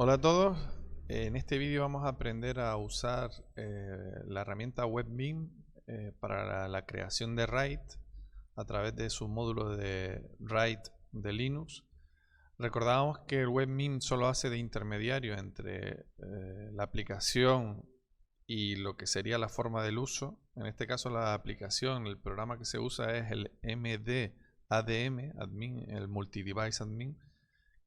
Hola a todos, en este vídeo vamos a aprender a usar la herramienta WebMin para la creación de RAID a través de su módulo de RAID de Linux. Recordábamos que el WebMin solo hace de intermediario entre la aplicación y lo que sería la forma del uso. En este caso la aplicación, el programa que se usa es el MDADM, admin, el Multi-Device Admin,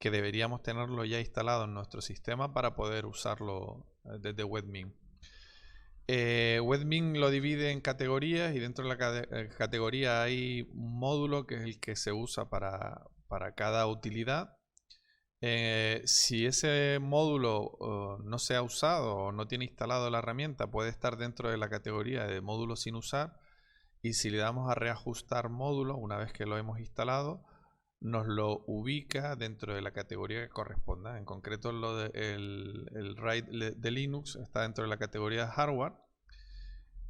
que deberíamos tenerlo ya instalado en nuestro sistema para poder usarlo desde WebMin. WebMin lo divide en categorías y dentro de la categoría hay un módulo que es el que se usa para cada utilidad. Si ese módulo no se ha usado o no tiene instalado la herramienta, puede estar dentro de la categoría de módulo sin usar, y si le damos a reajustar módulo una vez que lo hemos instalado, nos lo ubica dentro de la categoría que corresponda. En concreto, el RAID de Linux está dentro de la categoría de hardware,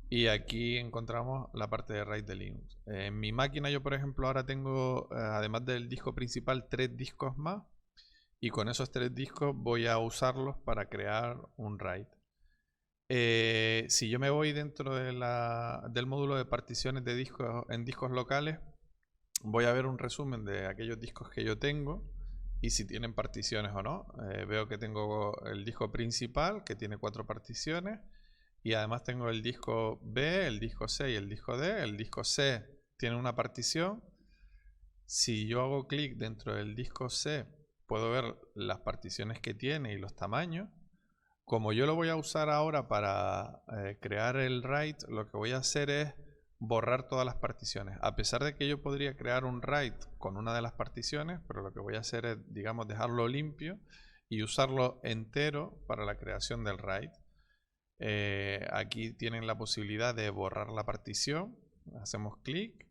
y aquí encontramos la parte de RAID de Linux. En mi máquina yo, por ejemplo, ahora tengo, además del disco principal, 3 discos más, y con esos 3 discos voy a usarlos para crear un RAID. Si yo me voy dentro del módulo de particiones de discos en discos locales, voy a ver un resumen de aquellos discos que yo tengo y si tienen particiones o no. Veo que tengo el disco principal, que tiene 4 particiones, y además tengo el disco B, el disco C y el disco D. El disco C tiene una partición. Si yo hago clic dentro del disco C, puedo ver las particiones que tiene y los tamaños. Como yo lo voy a usar ahora para crear el RAID, lo que voy a hacer es borrar todas las particiones. A pesar de que yo podría crear un RAID con una de las particiones, pero lo que voy a hacer es, digamos, dejarlo limpio y usarlo entero para la creación del RAID. Aquí tienen la posibilidad de borrar la partición. Hacemos clic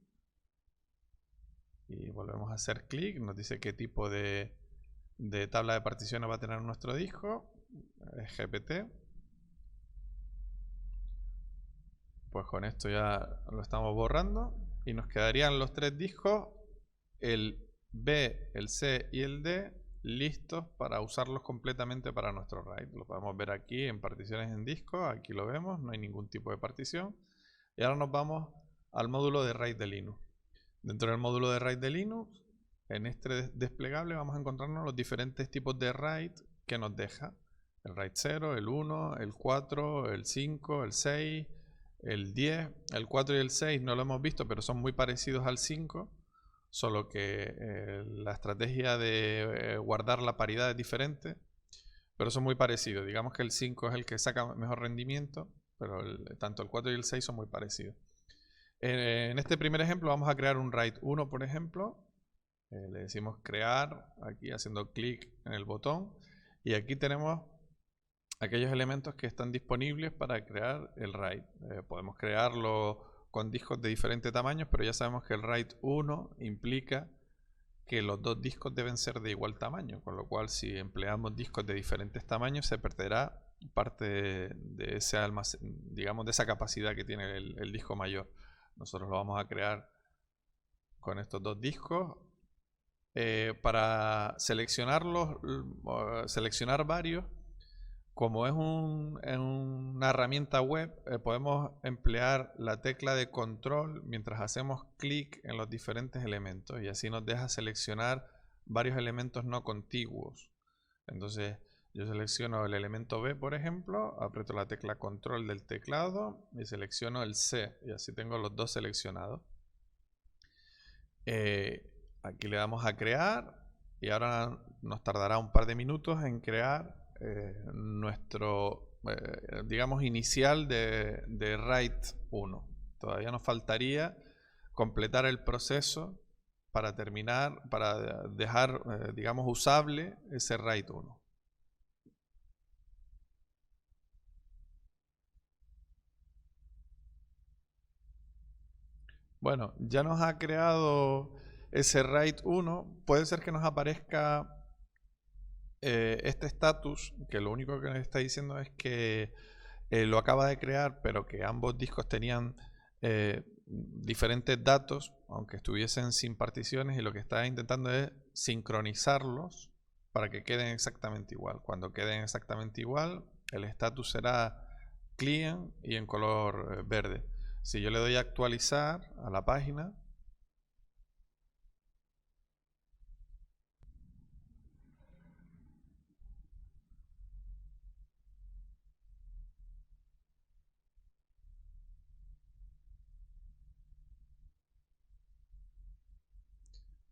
y volvemos a hacer clic. Nos dice qué tipo de tabla de particiones va a tener nuestro disco. GPT. Pues con esto ya lo estamos borrando y nos quedarían los 3 discos, el B, el C y el D, listos para usarlos completamente para nuestro RAID. Lo podemos ver aquí en particiones en disco. Aquí lo vemos, no hay ningún tipo de partición. Y ahora nos vamos al módulo de RAID de Linux. Dentro del módulo de RAID de Linux, en este desplegable vamos a encontrarnos los diferentes tipos de RAID que nos deja. El RAID 0, el 1, el 4, el 5, el 6, el 10. El 4 y el 6 no lo hemos visto, pero son muy parecidos al 5, solo que la estrategia de guardar la paridad es diferente, pero son muy parecidos. Digamos que el 5 es el que saca mejor rendimiento, pero tanto el 4 y el 6 son muy parecidos. En este primer ejemplo vamos a crear un RAID 1, por ejemplo. Le decimos crear, aquí haciendo clic en el botón, y aquí tenemos aquellos elementos que están disponibles para crear el RAID. Podemos crearlo con discos de diferentes tamaños, pero ya sabemos que el RAID 1 implica que los 2 discos deben ser de igual tamaño, con lo cual si empleamos discos de diferentes tamaños se perderá parte de ese almacén, digamos, de esa capacidad que tiene el disco mayor. Nosotros lo vamos a crear con estos 2 discos. Para seleccionarlos, seleccionar varios, como es una herramienta web, podemos emplear la tecla de control mientras hacemos clic en los diferentes elementos, y así nos deja seleccionar varios elementos no contiguos. Entonces yo selecciono el elemento B, por ejemplo, aprieto la tecla control del teclado y selecciono el C, y así tengo los 2 seleccionados. Aquí le damos a crear y ahora nos tardará un par de minutos en crear nuestro, digamos, inicial de RAID 1. Todavía nos faltaría completar el proceso para terminar, para dejar, digamos, usable ese RAID 1. Bueno, ya nos ha creado ese RAID 1. Puede ser que nos aparezca este status, que lo único que nos está diciendo es que lo acaba de crear, pero que ambos discos tenían diferentes datos, aunque estuviesen sin particiones, y lo que está intentando es sincronizarlos para que queden exactamente igual. Cuando queden exactamente igual, el status será clean y en color verde. Si yo le doy a actualizar a la página,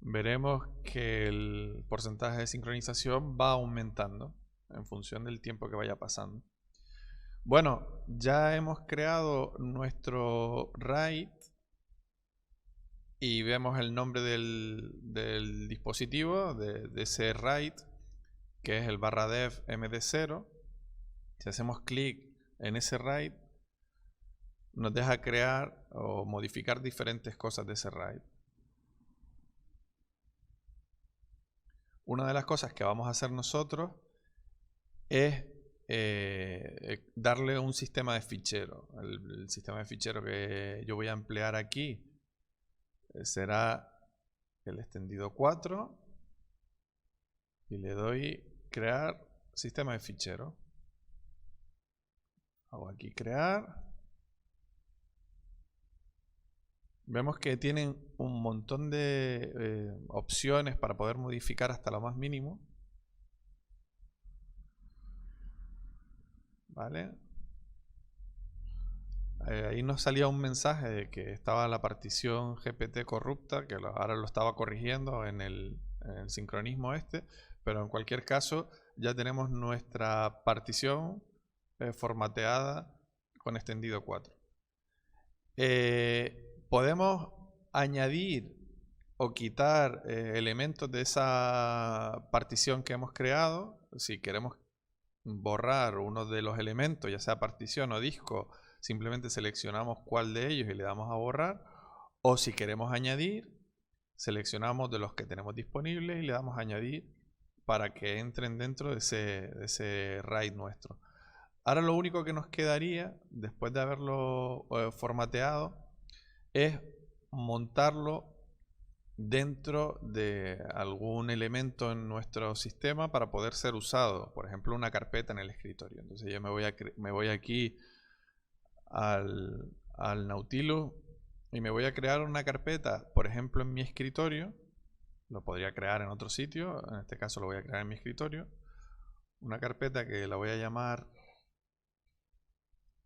veremos que el porcentaje de sincronización va aumentando en función del tiempo que vaya pasando. Bueno, ya hemos creado nuestro RAID y vemos el nombre del dispositivo, de ese RAID, que es el /dev md0. Si hacemos clic en ese RAID, nos deja crear o modificar diferentes cosas de ese RAID. Una de las cosas que vamos a hacer nosotros es darle un sistema de fichero. El sistema de fichero que yo voy a emplear aquí será el extendido 4 y le doy crear sistema de fichero. Hago aquí crear. Vemos que tienen un montón de opciones para poder modificar hasta lo más mínimo. ¿Vale? Ahí nos salía un mensaje de que estaba la partición GPT corrupta, que ahora lo estaba corrigiendo en el sincronismo este, pero en cualquier caso ya tenemos nuestra partición formateada con extendido 4. Podemos añadir o quitar elementos de esa partición que hemos creado. Si queremos borrar uno de los elementos, ya sea partición o disco, simplemente seleccionamos cuál de ellos y le damos a borrar. O si queremos añadir, seleccionamos de los que tenemos disponibles y le damos a añadir para que entren dentro de ese RAID nuestro. Ahora lo único que nos quedaría, después de haberlo formateado, es montarlo dentro de algún elemento en nuestro sistema para poder ser usado. Por ejemplo, una carpeta en el escritorio. Entonces yo me voy aquí al Nautilus y me voy a crear una carpeta, por ejemplo, en mi escritorio. Lo podría crear en otro sitio. En este caso lo voy a crear en mi escritorio. Una carpeta que la voy a llamar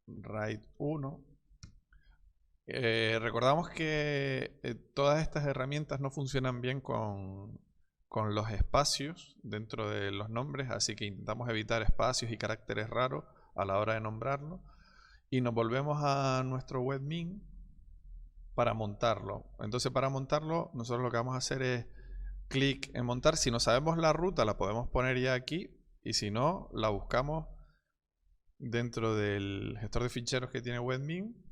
RAID 1. Recordamos que todas estas herramientas no funcionan bien con los espacios dentro de los nombres, así que intentamos evitar espacios y caracteres raros a la hora de nombrarlo. Y nos volvemos a nuestro webmin para montarlo. Entonces para montarlo nosotros lo que vamos a hacer es clic en montar. Si no sabemos la ruta la podemos poner ya aquí y si no la buscamos dentro del gestor de ficheros que tiene webmin.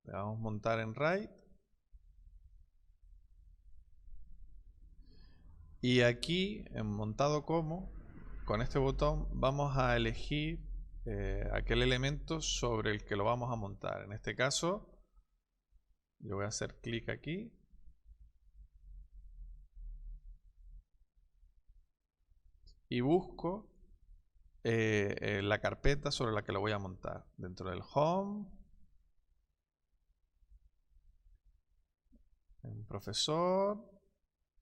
Le vamos a montar en RAID. Y aquí, en montado como, con este botón vamos a elegir aquel elemento sobre el que lo vamos a montar. En este caso, yo voy a hacer clic aquí. Y busco la carpeta sobre la que lo voy a montar. Dentro del Home. En Profesor.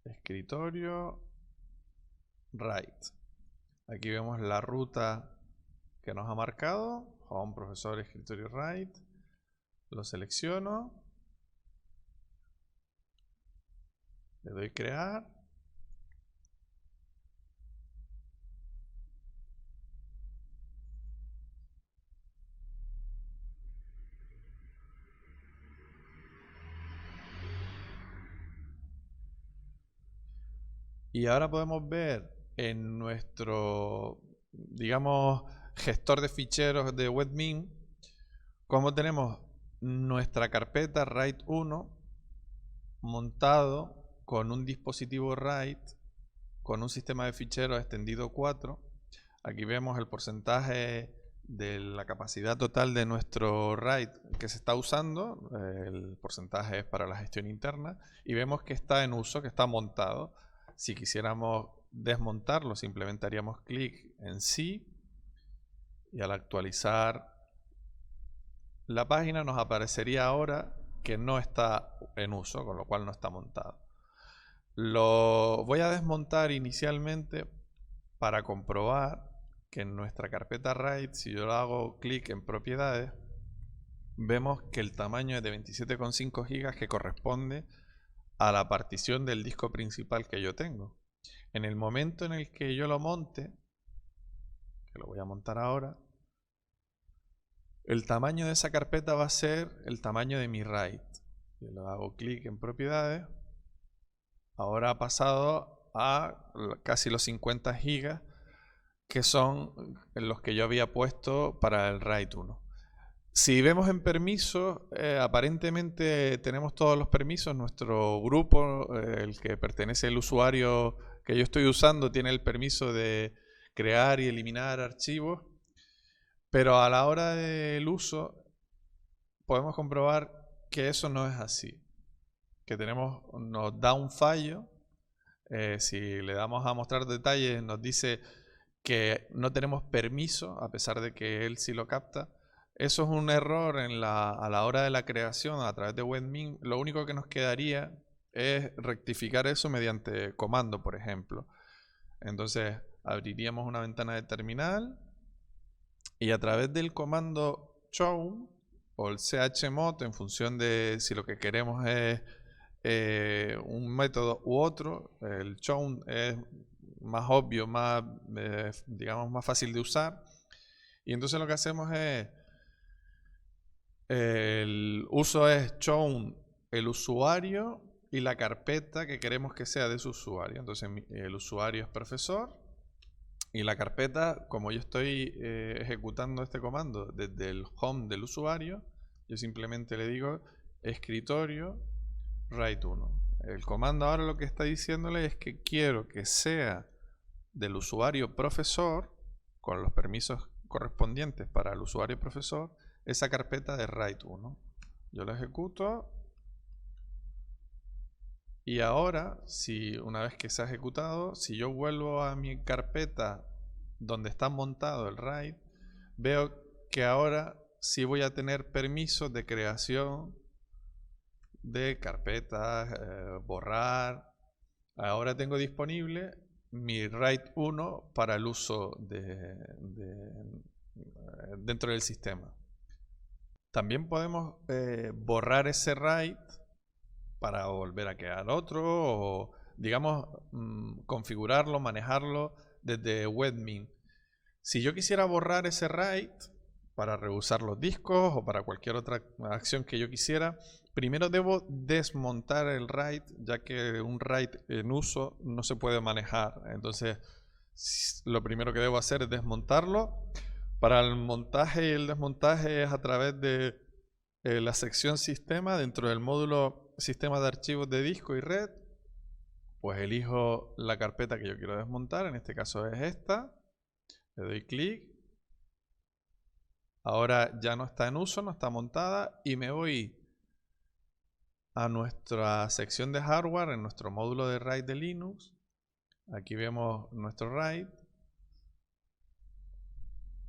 Escritorio. RAID. Aquí vemos la ruta que nos ha marcado. Home, Profesor, Escritorio, RAID. Lo selecciono. Le doy crear. Y ahora podemos ver en nuestro, digamos, gestor de ficheros de webmin cómo tenemos nuestra carpeta RAID 1 montado con un dispositivo RAID con un sistema de ficheros extendido 4. Aquí vemos el porcentaje de la capacidad total de nuestro RAID que se está usando. El porcentaje es para la gestión interna y vemos que está en uso, que está montado. Si quisiéramos desmontarlo, simplemente haríamos clic en sí y al actualizar la página nos aparecería ahora que no está en uso, con lo cual no está montado. Lo voy a desmontar inicialmente para comprobar que en nuestra carpeta RAID, si yo le hago clic en propiedades, vemos que el tamaño es de 27,5 GB que corresponde a la partición del disco principal que yo tengo. En el momento en el que yo lo monte, que lo voy a montar ahora, el tamaño de esa carpeta va a ser el tamaño de mi RAID. Yo le hago clic en propiedades, ahora ha pasado a casi los 50 GB, que son los que yo había puesto para el RAID 1. Si vemos en permisos, aparentemente tenemos todos los permisos. Nuestro grupo, el que pertenece al usuario que yo estoy usando, tiene el permiso de crear y eliminar archivos. Pero a la hora del uso, podemos comprobar que eso no es así. Que nos da un fallo. Si le damos a mostrar detalles, nos dice que no tenemos permiso, a pesar de que él sí lo capta. Eso es un error a la hora de la creación a través de webmin. Lo único que nos quedaría es rectificar eso mediante comando, por ejemplo. Entonces abriríamos una ventana de terminal y a través del comando chown o el chmod, en función de si lo que queremos es un método u otro, el chown es más obvio, más digamos más fácil de usar, y entonces lo que hacemos es el uso es chown el usuario y la carpeta que queremos que sea de ese usuario. Entonces el usuario es profesor y la carpeta, como yo estoy ejecutando este comando desde el home del usuario, yo simplemente le digo escritorio RAID 1. El comando ahora lo que está diciéndole es que quiero que sea del usuario profesor, con los permisos correspondientes para el usuario profesor, esa carpeta de RAID 1. Yo lo ejecuto y ahora, una vez que se ha ejecutado, si yo vuelvo a mi carpeta donde está montado el RAID, veo que ahora sí voy a tener permisos de creación de carpetas, borrar. Ahora tengo disponible mi RAID 1 para el uso dentro del sistema. También podemos borrar ese RAID para volver a crear otro, o digamos configurarlo, manejarlo desde webmin. Si yo quisiera borrar ese RAID para reusar los discos o para cualquier otra acción que yo quisiera, primero debo desmontar el RAID, ya que un RAID en uso no se puede manejar. Entonces lo primero que debo hacer es desmontarlo. Para el montaje y el desmontaje es a través de la sección sistema dentro del módulo sistema de archivos de disco y red. Pues elijo la carpeta que yo quiero desmontar, en este caso es esta, le doy clic. Ahora ya no está en uso, no está montada, y me voy a nuestra sección de hardware en nuestro módulo de RAID de Linux. Aquí vemos nuestro RAID.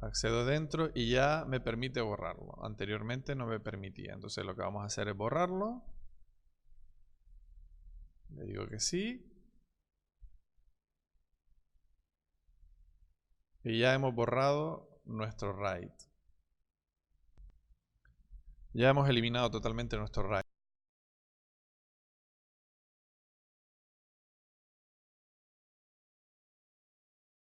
Accedo dentro y ya me permite borrarlo. Anteriormente no me permitía. Entonces lo que vamos a hacer es borrarlo. Le digo que sí. Y ya hemos borrado nuestro RAID. Ya hemos eliminado totalmente nuestro RAID.